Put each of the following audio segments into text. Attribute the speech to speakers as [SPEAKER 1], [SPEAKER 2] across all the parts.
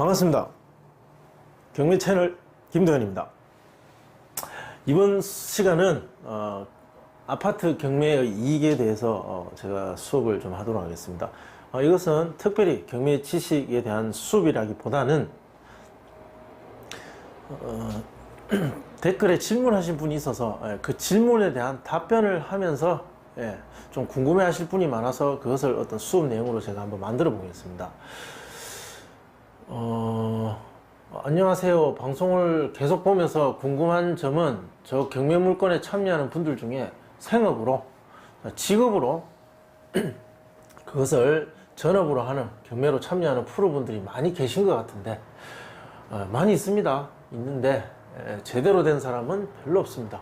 [SPEAKER 1] 반갑습니다. 경매 채널 김도현입니다. 이번 시간은 아파트 경매의 이익에 대해서 제가 수업을 좀 하도록 하겠습니다. 이것은 특별히 경매 지식에 대한 수업이라기보다는 댓글에 질문하신 분이 있어서 그 질문에 대한 답변을 하면서 좀 궁금해 하실 분이 많아서 그것을 어떤 수업 내용으로 제가 한번 만들어 보겠습니다. 안녕하세요. 방송을 계속 보면서 궁금한 점은 저 경매 물건에 참여하는 분들 중에 생업으로, 직업으로 그것을 전업으로 하는 경매로 참여하는 프로분들이 많이 계신 것 같은데, 많이 있습니다. 있는데 제대로 된 사람은 별로 없습니다.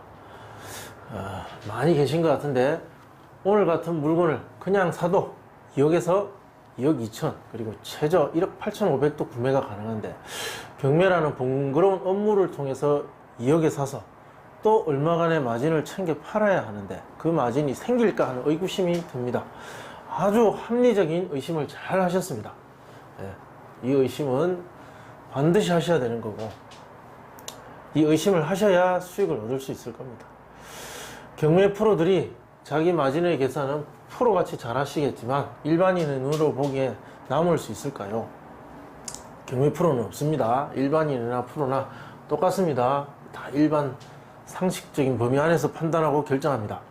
[SPEAKER 1] 많이 계신 것 같은데, 오늘 같은 물건을 그냥 사도 2억에서 2억 2천, 그리고 최저 1억 8,500도 구매가 가능한데, 경매라는 번거로운 업무를 통해서 2억에 사서 또 얼마간의 마진을 챙겨 팔아야 하는데 그 마진이 생길까 하는 의구심이 듭니다. 아주 합리적인 의심을 잘 하셨습니다. 이 의심은 반드시 하셔야 되는 거고, 이 의심을 하셔야 수익을 얻을 수 있을 겁니다. 경매 프로들이 자기 마진의 계산은 프로같이 잘 하시겠지만 일반인의 눈으로 보기에 남을 수 있을까요? 경매 프로는 없습니다. 일반인이나 프로나 똑같습니다. 다 일반 상식적인 범위 안에서 판단하고 결정합니다.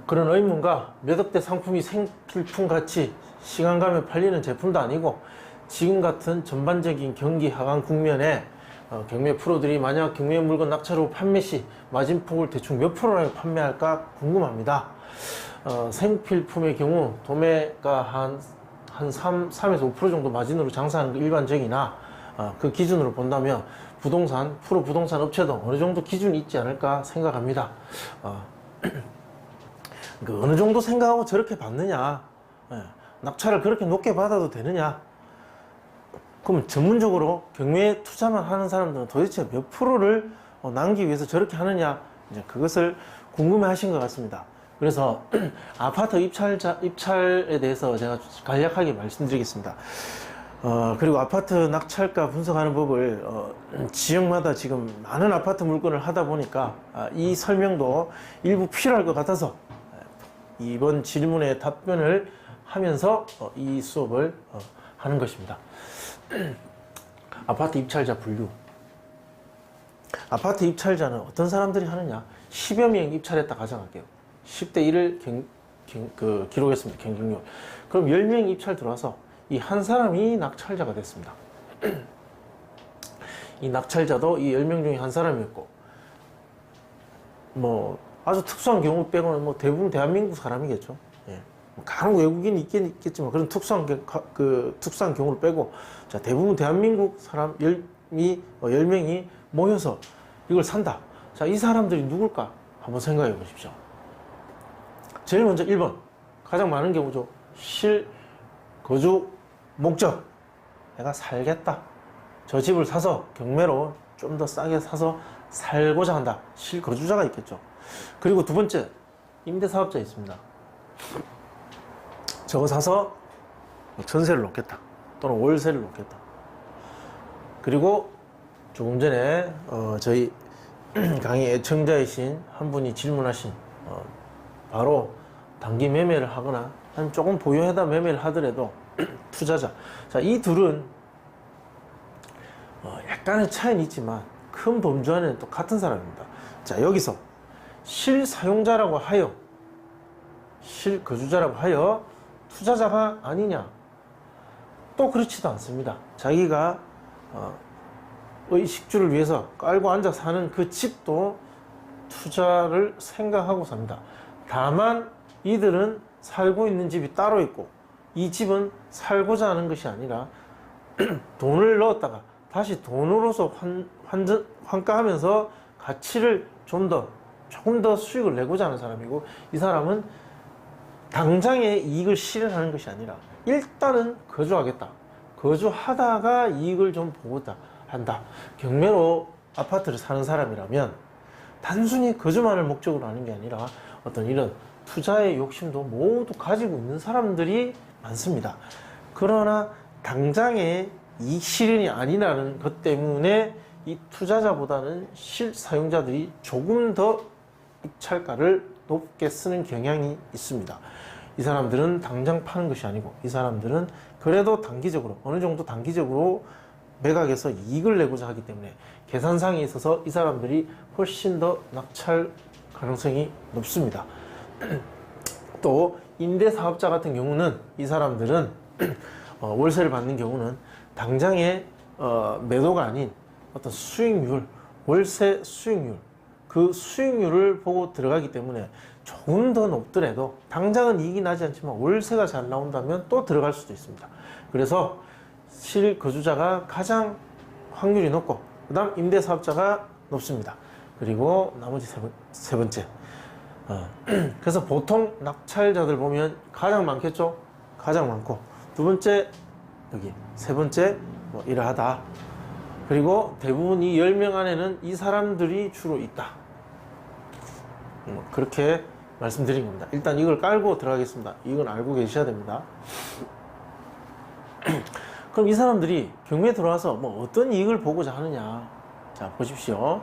[SPEAKER 1] 그런 의문과 몇 억대 상품이 생필품같이 시간 가면 팔리는 제품도 아니고, 지금 같은 전반적인 경기 하강 국면에 경매 프로들이 만약 경매 물건 낙찰후 판매 시 마진폭을 대충 몇 프로나 판매할까 궁금합니다. 생필품의 경우 도매가 한 3에서 5% 정도 마진으로 장사하는 게 일반적이나, 그 기준으로 본다면 프로 부동산 업체도 어느 정도 기준이 있지 않을까 생각합니다. 그 어느 정도 생각하고 저렇게 받느냐, 낙찰을 그렇게 높게 받아도 되느냐. 그럼 전문적으로 경매에 투자만 하는 사람들은 도대체 몇 프로를 남기기 위해서 저렇게 하느냐, 이제 그것을 궁금해 하신 것 같습니다. 그래서 아파트 입찰에 대해서 제가 간략하게 말씀드리겠습니다. 그리고 아파트 낙찰가 분석하는 법을 지역마다 지금 많은 아파트 물건을 하다 보니까 이 설명도 일부 필요할 것 같아서 이번 질문에 답변을 하면서 이 수업을 하는 것입니다. 아파트 입찰자 분류. 아파트 입찰자는 어떤 사람들이 하느냐? 10여 명 입찰했다 가정할게요. 10대 1을 기록했습니다. 경쟁률. 그럼 10명 입찰 들어와서 이 한 사람이 낙찰자가 됐습니다. 이 낙찰자도 이 10명 중에 한 사람이었고, 뭐 아주 특수한 경우 빼고는 뭐 대부분 대한민국 사람이겠죠. 간혹 외국인이 있긴 있겠지만 그런 특수한 경우를 빼고, 자, 대부분 대한민국 사람 10명이 모여서 이걸 산다. 자, 이 사람들이 누굴까? 한번 생각해 보십시오. 제일 먼저 1번, 가장 많은 경우죠. 실거주 목적. 내가 살겠다. 저 집을 사서 경매로 좀 더 싸게 사서 살고자 한다. 실거주자가 있겠죠. 그리고 두 번째, 임대사업자 있습니다. 저거 사서 전세를 놓겠다, 또는 월세를 놓겠다. 그리고 조금 전에 저희 강의 애청자이신 한 분이 질문하신 바로 단기 매매를 하거나 아니면 조금 보유하다 매매를 하더라도 투자자. 자, 이 둘은 약간의 차이는 있지만 큰 범주 안에는 또 같은 사람입니다. 자, 여기서 실사용자라고 하여, 실거주자라고 하여 투자자가 아니냐? 또 그렇지도 않습니다. 자기가 의식주를 위해서 깔고 앉아 사는 그 집도 투자를 생각하고 삽니다. 다만 이들은 살고 있는 집이 따로 있고, 이 집은 살고자 하는 것이 아니라 돈을 넣었다가 다시 돈으로서 환가하면서 가치를 조금 더 수익을 내고자 하는 사람이고, 이 사람은 당장의 이익을 실현하는 것이 아니라 일단은 거주하겠다. 거주하다가 이익을 좀 보고자 한다. 경매로 아파트를 사는 사람이라면 단순히 거주만을 목적으로 하는 게 아니라 어떤 이런 투자의 욕심도 모두 가지고 있는 사람들이 많습니다. 그러나 당장에 이익 실현이 아니라는 것 때문에 이 투자자보다는 실사용자들이 조금 더 입찰가를 높게 쓰는 경향이 있습니다. 이 사람들은 당장 파는 것이 아니고 이 사람들은 그래도 단기적으로 어느 정도 단기적으로 매각해서 이익을 내고자 하기 때문에 계산상에 있어서 이 사람들이 훨씬 더 낙찰 가능성이 높습니다. 또 임대사업자 같은 경우는 이 사람들은 월세를 받는 경우는 당장의 매도가 아닌 어떤 수익률, 월세 수익률, 그 수익률을 보고 들어가기 때문에 조금 더 높더라도 당장은 이익이 나지 않지만 월세가 잘 나온다면 또 들어갈 수도 있습니다. 그래서 실거주자가 가장 확률이 높고 그 다음 임대사업자가 높습니다. 그리고 나머지 세 번째 그래서 보통 낙찰자들 보면 가장 많겠죠? 가장 많고 두 번째 여기 세 번째 뭐 이러하다. 그리고 대부분 이 10명 안에는 이 사람들이 주로 있다. 그렇게 말씀드린 겁니다. 일단 이걸 깔고 들어가겠습니다. 이건 알고 계셔야 됩니다. 그럼 이 사람들이 경매에 들어와서 뭐 어떤 이익을 보고자 하느냐. 자, 보십시오.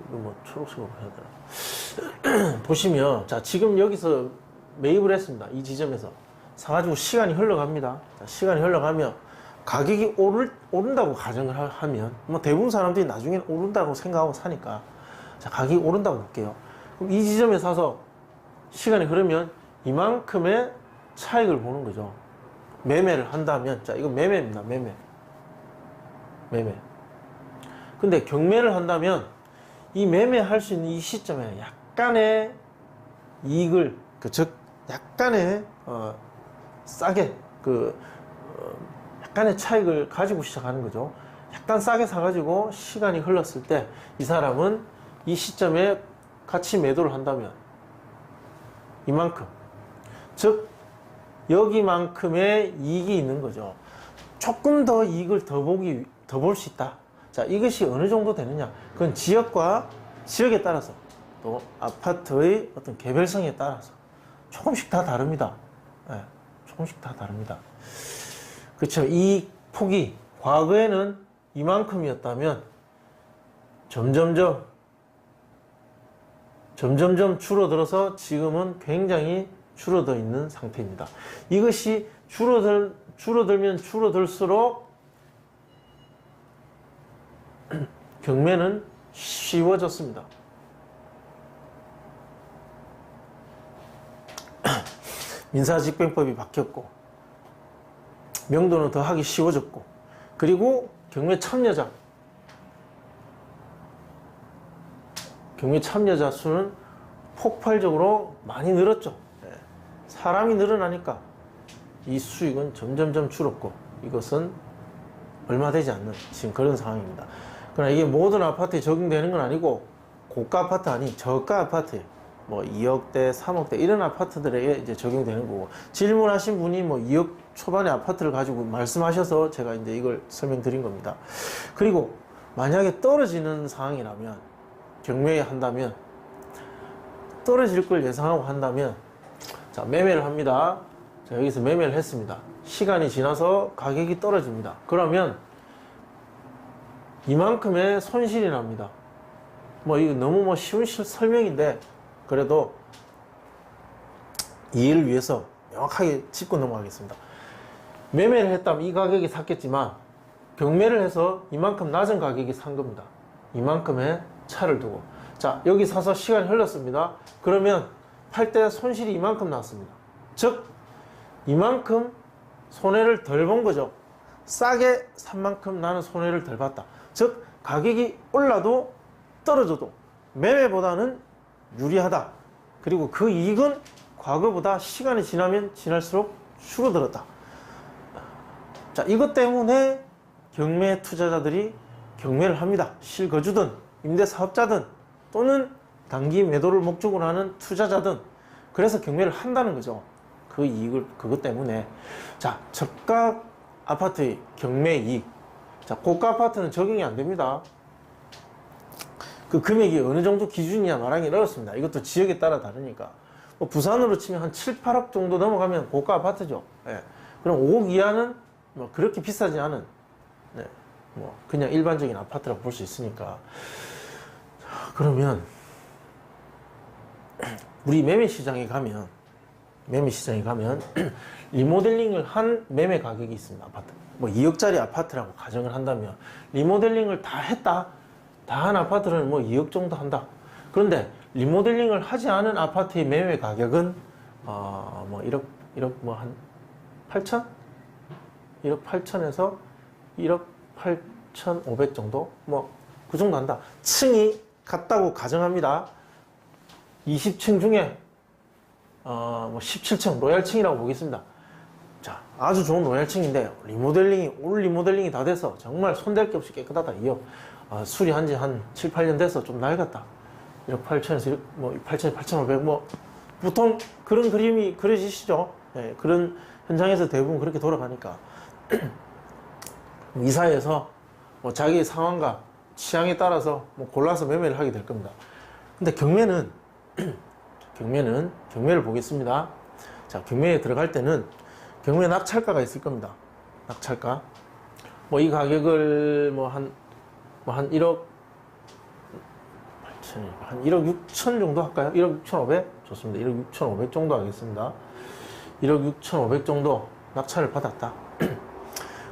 [SPEAKER 1] 이거 뭐 초록색으로 해야 되나? 보시면, 자, 지금 여기서 매입을 했습니다. 이 지점에서. 사가지고 시간이 흘러갑니다. 자, 시간이 흘러가면 가격이 오른다고 가정을 하면, 뭐 대부분 사람들이 나중엔 오른다고 생각하고 사니까, 자, 가격이 오른다고 볼게요. 그럼 이 지점에 사서 시간이 흐르면 이만큼의 차익을 보는 거죠. 매매를 한다면, 자, 이거 매매입니다. 매매. 근데 경매를 한다면 이 매매할 수 있는 이 시점에 약간의 이익을, 즉, 약간의, 싸게, 약간의 차익을 가지고 시작하는 거죠. 약간 싸게 사가지고 시간이 흘렀을 때 이 사람은 이 시점에 같이 매도를 한다면 이만큼, 즉 여기만큼의 이익이 있는 거죠. 조금 더 이익을 더 볼 수 있다. 자, 이것이 어느 정도 되느냐? 그건 지역과 지역에 따라서 또 아파트의 어떤 개별성에 따라서 조금씩 다 다릅니다. 네, 조금씩 다 다릅니다. 그렇죠. 이 폭이 과거에는 이만큼이었다면 점점점 줄어들어서 지금은 굉장히 줄어들어 있는 상태입니다. 이것이 줄어들면 줄어들수록 경매는 쉬워졌습니다. 민사집행법이 바뀌었고 명도는 더 하기 쉬워졌고 그리고 경매 참여자 수는 폭발적으로 많이 늘었죠. 사람이 늘어나니까 이 수익은 점점점 줄었고 이것은 얼마 되지 않는 지금 그런 상황입니다. 그러나 이게 모든 아파트에 적용되는 건 아니고 고가 아파트 아닌 저가 아파트에 뭐 2억대, 3억대 이런 아파트들에게 이제 적용되는 거고 질문하신 분이 뭐 2억 초반의 아파트를 가지고 말씀하셔서 제가 이제 이걸 설명드린 겁니다. 그리고 만약에 떨어지는 상황이라면 경매에 한다면 떨어질 걸 예상하고 한다면 자, 매매를 합니다. 자, 여기서 매매를 했습니다. 시간이 지나서 가격이 떨어집니다. 그러면 이만큼의 손실이 납니다. 뭐 이거 너무 뭐 쉬운 설명인데 그래도 이해를 위해서 명확하게 짚고 넘어가겠습니다. 매매를 했다면 이 가격에 샀겠지만 경매를 해서 이만큼 낮은 가격에 산 겁니다. 이만큼의 차를 두고 자, 여기 사서 시간이 흘렀습니다. 그러면 팔 때 손실이 이만큼 났습니다. 즉 이만큼 손해를 덜 본 거죠. 싸게 산 만큼 나는 손해를 덜 봤다. 즉 가격이 올라도 떨어져도 매매보다는 유리하다. 그리고 그 이익은 과거보다 시간이 지나면 지날수록 줄어들었다. 자, 이것 때문에 경매 투자자들이 경매를 합니다. 실거주든 임대사업자든 또는 단기 매도를 목적으로 하는 투자자든 그래서 경매를 한다는 거죠. 그 이익을 그것 때문에 자, 저가 아파트의 경매 이익 자, 고가 아파트는 적용이 안 됩니다. 그 금액이 어느 정도 기준이냐 말하기 어렵습니다. 이것도 지역에 따라 다르니까 부산으로 치면 한 7, 8억 정도 넘어가면 고가 아파트죠. 예. 그럼 5억 이하는 뭐 그렇게 비싸지 않은, 네, 뭐 그냥 일반적인 아파트라고 볼 수 있으니까. 그러면 우리 매매 시장에 가면 리모델링을 한 매매 가격이 있습니다. 아파트 뭐 2억짜리 아파트라고 가정을 한다면 리모델링을 다 했다, 다 한 아파트는 뭐 2억 정도 한다. 그런데 리모델링을 하지 않은 아파트의 매매 가격은 뭐 1억 뭐 한 8천? 1억 8천에서 1억 8천5백 정도? 뭐 그 정도 한다. 층이 같다고 가정합니다. 20층 중에 뭐 17층 로얄층이라고 보겠습니다. 자, 아주 좋은 로얄층인데 올 리모델링이 다 돼서 정말 손댈 게 없이 깨끗하다. 2억. 수리한 지 한 7, 8년 돼서 좀 낡았다. 1억 8천에서 1억, 뭐 8천, 8,500, 뭐 보통 그런 그림이 그려지시죠. 예, 그런 현장에서 대부분 그렇게 돌아가니까 이사해서 뭐 자기 상황과 취향에 따라서 뭐 골라서 매매를 하게 될 겁니다. 근데 경매를 보겠습니다. 자, 경매에 들어갈 때는 경매 낙찰가가 있을 겁니다. 낙찰가. 뭐 이 가격을 한 1억 8천이 한 1억 6천 정도 할까요? 1억 6천5백? 좋습니다. 1억 6천5백 정도 하겠습니다. 1억 6천5백 정도 낙찰을 받았다.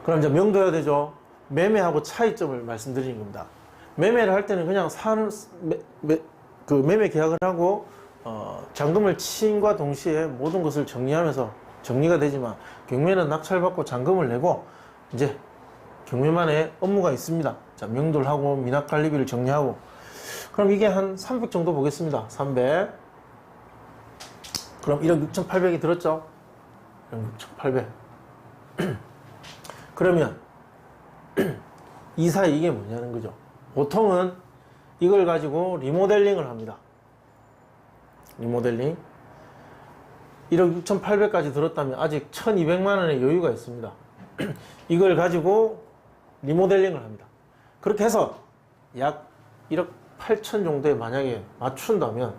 [SPEAKER 1] 그럼 이제 명도해야 되죠. 매매하고 차이점을 말씀드리는 겁니다. 매매를 할 때는 그냥 그 매매 계약을 하고 잔금을 치인과 동시에 모든 것을 정리하면서 정리가 되지만, 경매는 낙찰받고 잔금을 내고 이제 경매만의 업무가 있습니다. 자, 명도를 하고 미납관리비를 정리하고. 그럼 이게 한 300 정도 보겠습니다. 300. 그럼 1억 6,800이 들었죠? 1억 6,800. 그러면 이 사이 이게 뭐냐는 거죠. 보통은 이걸 가지고 리모델링을 합니다. 리모델링. 1억 6,800까지 들었다면 아직 1,200만 원의 여유가 있습니다. 이걸 가지고 리모델링을 합니다. 그렇게 해서 약 1억 8천 정도에 만약에 맞춘다면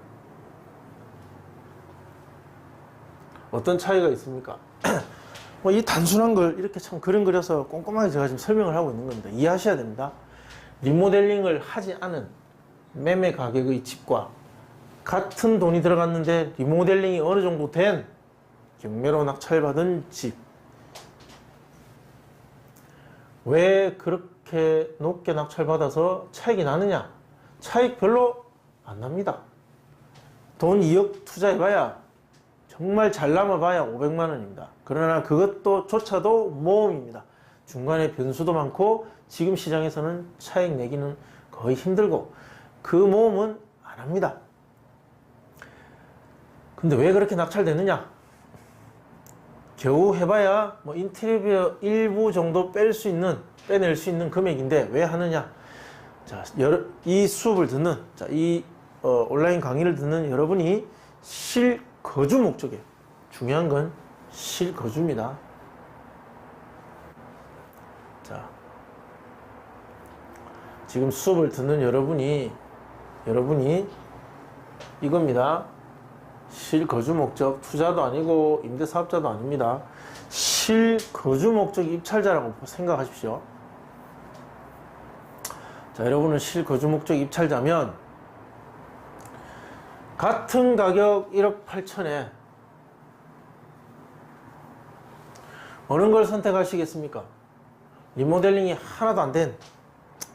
[SPEAKER 1] 어떤 차이가 있습니까? 뭐 이 단순한 걸 이렇게 참 그림 그려서 꼼꼼하게 제가 지금 설명을 하고 있는 겁니다. 이해하셔야 됩니다. 리모델링을 하지 않은 매매 가격의 집과 같은 돈이 들어갔는데 리모델링이 어느 정도 된 경매로 낙찰받은 집, 왜 그렇게 높게 낙찰받아서 차익이 나느냐? 차익 별로 안 납니다. 돈 2억 투자해봐야, 정말 잘 남아봐야 500만 원입니다. 그러나 그것조차도 모험입니다. 중간에 변수도 많고 지금 시장에서는 차익 내기는 거의 힘들고 그 모험은 안 합니다. 근데 왜 그렇게 낙찰되느냐? 겨우 해봐야 뭐 인테리어 일부 정도 빼낼 수 있는 금액인데 왜 하느냐? 자, 이 수업을 듣는, 이 온라인 강의를 듣는 여러분이 실거주 목적이에요. 중요한 건 실거주입니다. 자, 지금 수업을 듣는 여러분이 이겁니다. 실거주 목적, 투자도 아니고 임대사업자도 아닙니다. 실거주 목적 입찰자라고 생각하십시오. 자, 여러분은 실거주 목적 입찰자면 같은 가격 1억 8천에 어느 걸 선택하시겠습니까? 리모델링이 하나도 안 된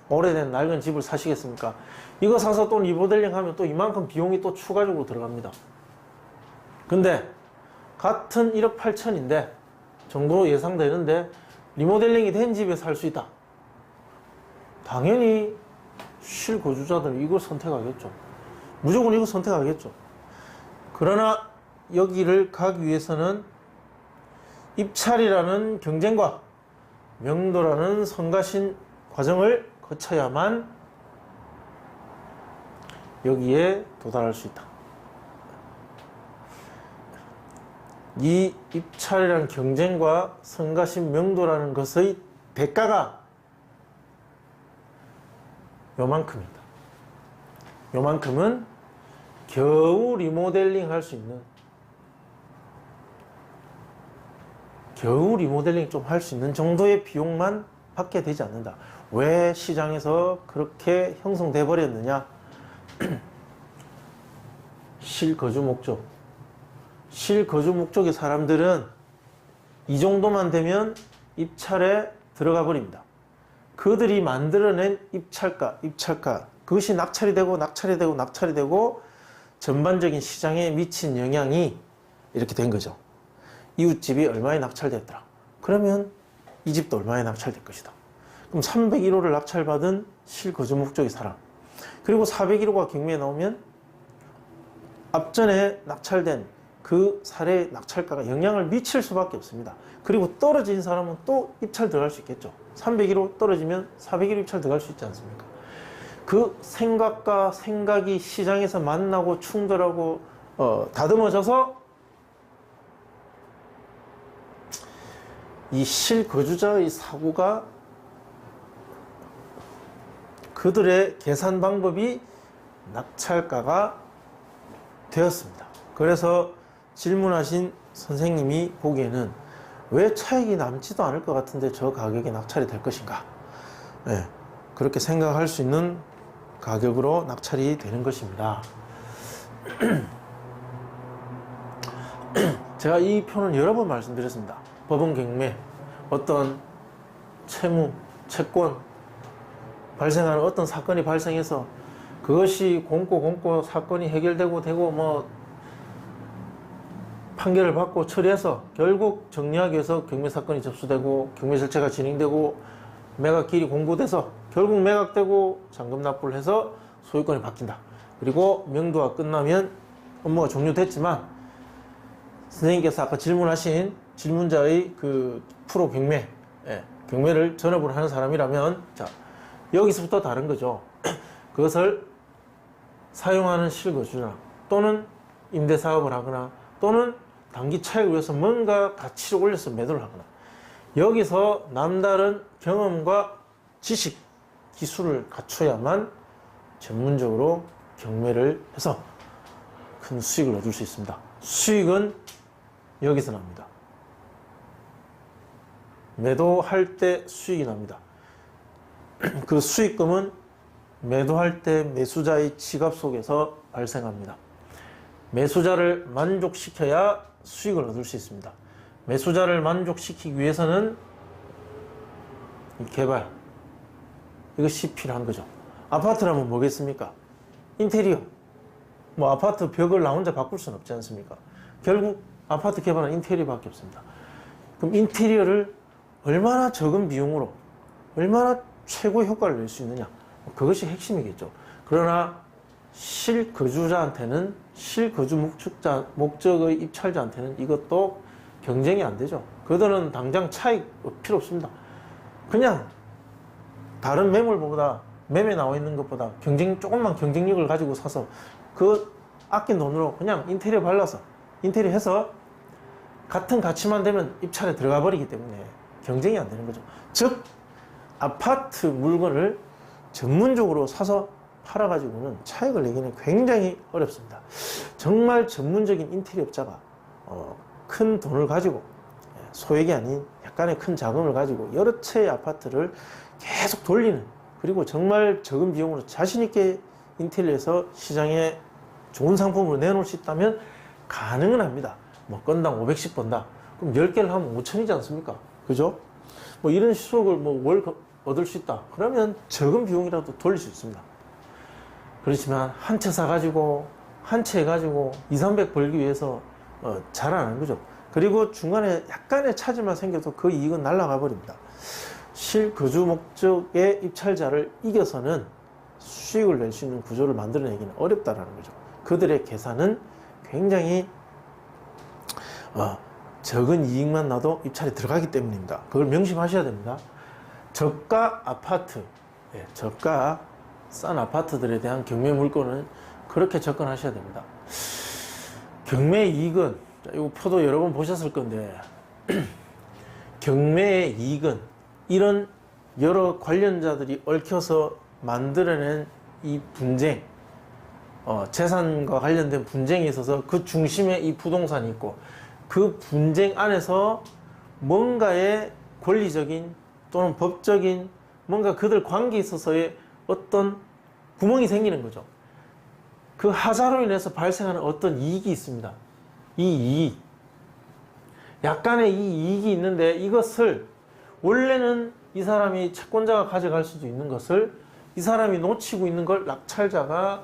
[SPEAKER 1] 오래된 낡은 집을 사시겠습니까? 이거 사서 또 리모델링 하면 또 이만큼 비용이 또 추가적으로 들어갑니다. 근데 같은 1억 8천인데 정도 예상되는데 리모델링이 된 집에 살 수 있다. 당연히 실거주자들은 이걸 선택하겠죠. 무조건 이거 선택하겠죠. 그러나 여기를 가기 위해서는 입찰이라는 경쟁과 명도라는 성가신 과정을 거쳐야만 여기에 도달할 수 있다. 이 입찰이라는 경쟁과 성가신 명도라는 것의 대가가 요만큼입니다. 요만큼은 겨우 리모델링 할 수 있는 겨우 리모델링 좀 할 수 있는 정도의 비용만 받게 되지 않는다. 왜 시장에서 그렇게 형성돼 버렸느냐? 실거주 목적. 실거주 목적의 사람들은 이 정도만 되면 입찰에 들어가 버립니다. 그들이 만들어낸 입찰가, 그것이 낙찰이 되고 전반적인 시장에 미친 영향이 이렇게 된 거죠. 이웃집이 얼마에 낙찰됐더라. 그러면 이 집도 얼마에 낙찰될 것이다. 그럼 301호를 낙찰받은 실거주 목적의 사람, 그리고 401호가 경매에 나오면 앞전에 낙찰된 그 사례의 낙찰가가 영향을 미칠 수밖에 없습니다. 그리고 떨어진 사람은 또 입찰 들어갈 수 있겠죠. 301호 떨어지면 401호 입찰 들어갈 수 있지 않습니까? 그 생각과 생각이 시장에서 만나고 충돌하고 다듬어져서 이 실거주자의 사고가, 그들의 계산 방법이 낙찰가가 되었습니다. 그래서 질문하신 선생님이 보기에는 왜 차익이 남지도 않을 것 같은데 저 가격에 낙찰이 될 것인가? 네, 그렇게 생각할 수 있는 가격으로 낙찰이 되는 것입니다. 제가 이 표는 여러 번 말씀드렸습니다. 법원 경매, 어떤 채무, 채권 발생하는 어떤 사건이 발생해서 그것이 공고 사건이 해결되고 뭐 판결을 받고 처리해서 결국 정리하기 위해서 경매 사건이 접수되고 경매 절차가 진행되고 매각일이 공고돼서 결국 매각되고 잔금 납부를 해서 소유권이 바뀐다. 그리고 명도가 끝나면 업무가 종료됐지만 선생님께서 아까 질문하신 질문자의 그 프로 경매, 경매를 전업으로 하는 사람이라면, 자, 여기서부터 다른 거죠. 그것을 사용하는 실거주나 또는 임대사업을 하거나 또는 단기 차익을 위해서 뭔가 가치를 올려서 매도를 하거나, 여기서 남다른 경험과 지식, 기술을 갖춰야만 전문적으로 경매를 해서 큰 수익을 얻을 수 있습니다. 수익은 여기서 납니다. 매도할 때 수익이 납니다. 그 수익금은 매도할 때 매수자의 지갑 속에서 발생합니다. 매수자를 만족시켜야 수익을 얻을 수 있습니다. 매수자를 만족시키기 위해서는 개발, 이것이 필요한 거죠. 아파트라면 뭐겠습니까? 인테리어. 뭐 아파트 벽을 나 혼자 바꿀 수는 없지 않습니까? 결국 아파트 개발은 인테리어밖에 없습니다. 그럼 인테리어를 얼마나 적은 비용으로 얼마나 최고의 효과를 낼 수 있느냐, 그것이 핵심이겠죠. 그러나 실거주자한테는, 실거주 목적의 입찰자한테는 이것도 경쟁이 안 되죠. 그들은 당장 차익 필요 없습니다. 그냥 다른 매물보다, 매매 나와 있는 것보다 조금만 경쟁력을 가지고 사서 그 아낀 돈으로 그냥 인테리어 발라서 인테리어 해서 같은 가치만 되면 입찰에 들어가 버리기 때문에 경쟁이 안 되는 거죠. 즉 아파트 물건을 전문적으로 사서 팔아가지고는 차익을 내기는 굉장히 어렵습니다. 정말 전문적인 인테리어 업자가 큰 돈을 가지고, 소액이 아닌 약간의 큰 자금을 가지고 여러 채의 아파트를 계속 돌리는, 그리고 정말 적은 비용으로 자신있게 인테리어해서 시장에 좋은 상품으로 내놓을 수 있다면 가능은 합니다. 뭐 건당 500씩 번다. 그럼 10개를 하면 5천이지 않습니까? 그죠? 뭐 이런 수익을 월 얻을 수 있다. 그러면 적은 비용이라도 돌릴 수 있습니다. 그렇지만 한 채 사가지고, 한 채 해가지고 2, 300 벌기 위해서 잘 안 하는 거죠. 그리고 중간에 약간의 차질만 생겨도 그 이익은 날아가 버립니다. 실거주 목적의 입찰자를 이겨서는 수익을 낼 수 있는 구조를 만들어내기는 어렵다라는 거죠. 그들의 계산은 굉장히 적은 이익만 나도 입찰에 들어가기 때문입니다. 그걸 명심하셔야 됩니다. 저가 아파트, 저가 싼 아파트들에 대한 경매 물건은 그렇게 접근하셔야 됩니다. 경매 이익은, 이거 표도 여러 번 보셨을 건데, 경매의 이익은 이런 여러 관련자들이 얽혀서 만들어낸 이 분쟁, 재산과 관련된 분쟁에 있어서 그 중심에 이 부동산이 있고, 그 분쟁 안에서 뭔가의 권리적인 또는 법적인 뭔가 그들 관계에 있어서의 어떤 구멍이 생기는 거죠. 그 하자로 인해서 발생하는 어떤 이익이 있습니다. 이 이익, 약간의 이 이익이 있는데 이것을 원래는 이 사람이 채권자가 가져갈 수도 있는 것을 이 사람이 놓치고 있는 걸 낙찰자가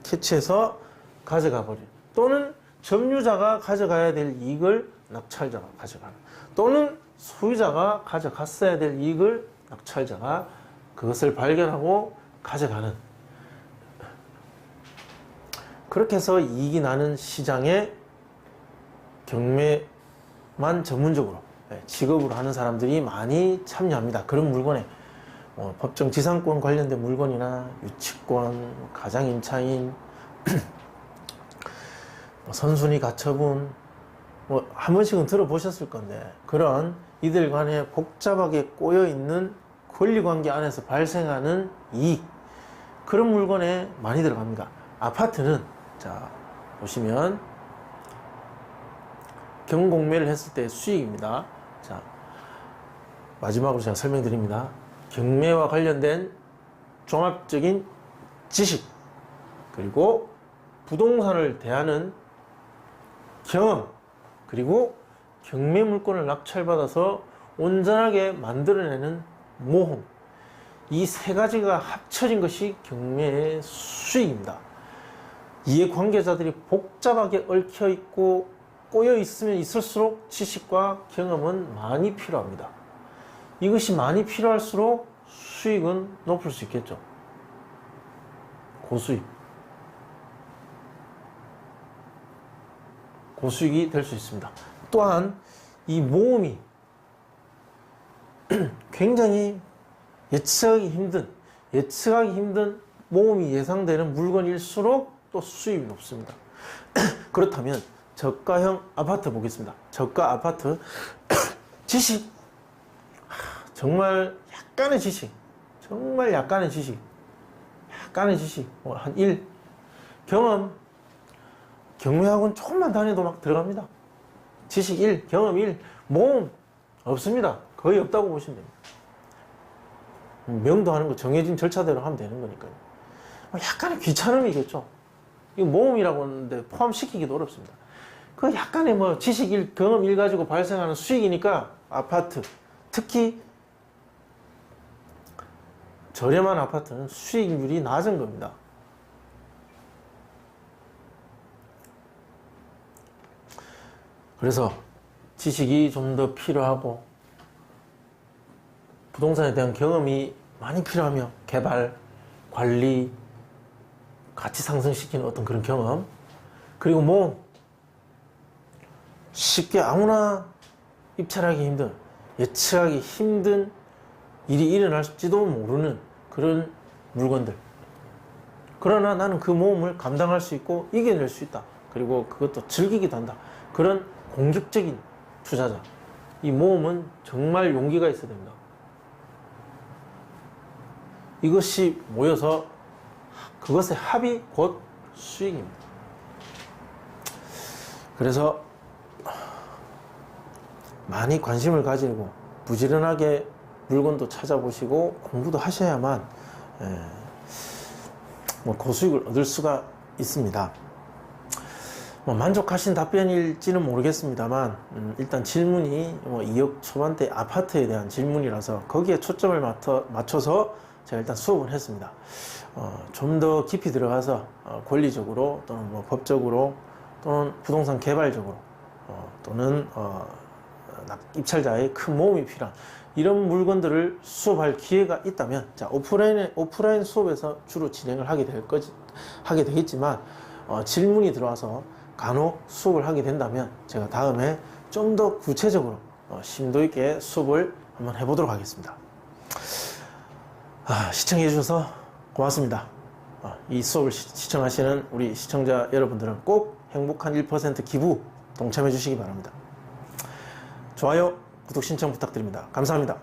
[SPEAKER 1] 캐치해서 가져가 버리는, 또는 점유자가 가져가야 될 이익을 낙찰자가 가져가는, 또는 소유자가 가져갔어야 될 이익을 낙찰자가 그것을 발견하고 가져가는, 그렇게 해서 이익이 나는 시장에 경매만 전문적으로 직업으로 하는 사람들이 많이 참여합니다. 그런 물건에 법정 지상권 관련된 물건이나 유치권, 가장임차인, 선순위 가처분, 한 번씩은 들어보셨을 건데, 그런 이들 간에 복잡하게 꼬여있는 권리관계 안에서 발생하는 이익, 그런 물건에 많이 들어갑니다. 아파트는, 자, 보시면 경공매를 했을 때 수익입니다. 자, 마지막으로 제가 설명드립니다. 경매와 관련된 종합적인 지식, 그리고 부동산을 대하는 경험, 그리고 경매 물건을 낙찰받아서 온전하게 만들어내는 모험, 이 세 가지가 합쳐진 것이 경매의 수익입니다. 이해관계자들이 복잡하게 얽혀있고 꼬여있으면 있을수록 지식과 경험은 많이 필요합니다. 이것이 많이 필요할수록 수익은 높을 수 있겠죠. 고수익, 고수익이 될 수 있습니다. 또한 이 모험이 굉장히 예측하기 힘든 모험이 예상되는 물건일수록 또 수익이 높습니다. 그렇다면 저가형 아파트 보겠습니다. 저가 아파트 지식, 정말 약간의 지식, 정말 약간의 지식, 한 1, 경험, 경매학원 조금만 다녀도 막 들어갑니다. 지식 1, 경험 1, 모험 없습니다. 거의 없다고 보시면 됩니다. 명도하는 거 정해진 절차대로 하면 되는 거니까요. 약간의 귀찮음이겠죠. 이거 모험이라고 하는데 포함시키기도 어렵습니다. 그 약간의 지식 1, 경험 1 가지고 발생하는 수익이니까 아파트, 특히 저렴한 아파트는 수익률이 낮은 겁니다. 그래서 지식이 좀 더 필요하고 부동산에 대한 경험이 많이 필요하며 개발, 관리, 가치 상승시키는 어떤 그런 경험, 그리고 쉽게 아무나 입찰하기 힘든, 예측하기 힘든 일이 일어날지도 모르는 그런 물건들. 그러나 나는 그 모험을 감당할 수 있고 이겨낼 수 있다. 그리고 그것도 즐기기도 한다. 그런 공격적인 투자자. 이 모험은 정말 용기가 있어야 됩니다. 이것이 모여서 그것의 합이 곧 수익입니다. 그래서 많이 관심을 가지고 부지런하게 물건도 찾아보시고 공부도 하셔야만 고수익을 얻을 수가 있습니다. 만족하신 답변일지는 모르겠습니다만 일단 질문이 2억 초반대 아파트에 대한 질문이라서 거기에 초점을 맞춰서 제가 일단 수업을 했습니다. 좀 더 깊이 들어가서 권리적으로 또는 법적으로 또는 부동산 개발적으로 또는 입찰자의 큰 모험이 필요한 이런 물건들을 수업할 기회가 있다면, 자, 오프라인 수업에서 주로 진행을 하게 되겠지만 질문이 들어와서 간혹 수업을 하게 된다면 제가 다음에 좀 더 구체적으로 심도 있게 수업을 한번 해보도록 하겠습니다. 시청해 주셔서 고맙습니다. 이 수업을 시청하시는 우리 시청자 여러분들은 꼭 행복한 1% 기부 동참해 주시기 바랍니다. 좋아요, 구독 신청 부탁드립니다. 감사합니다.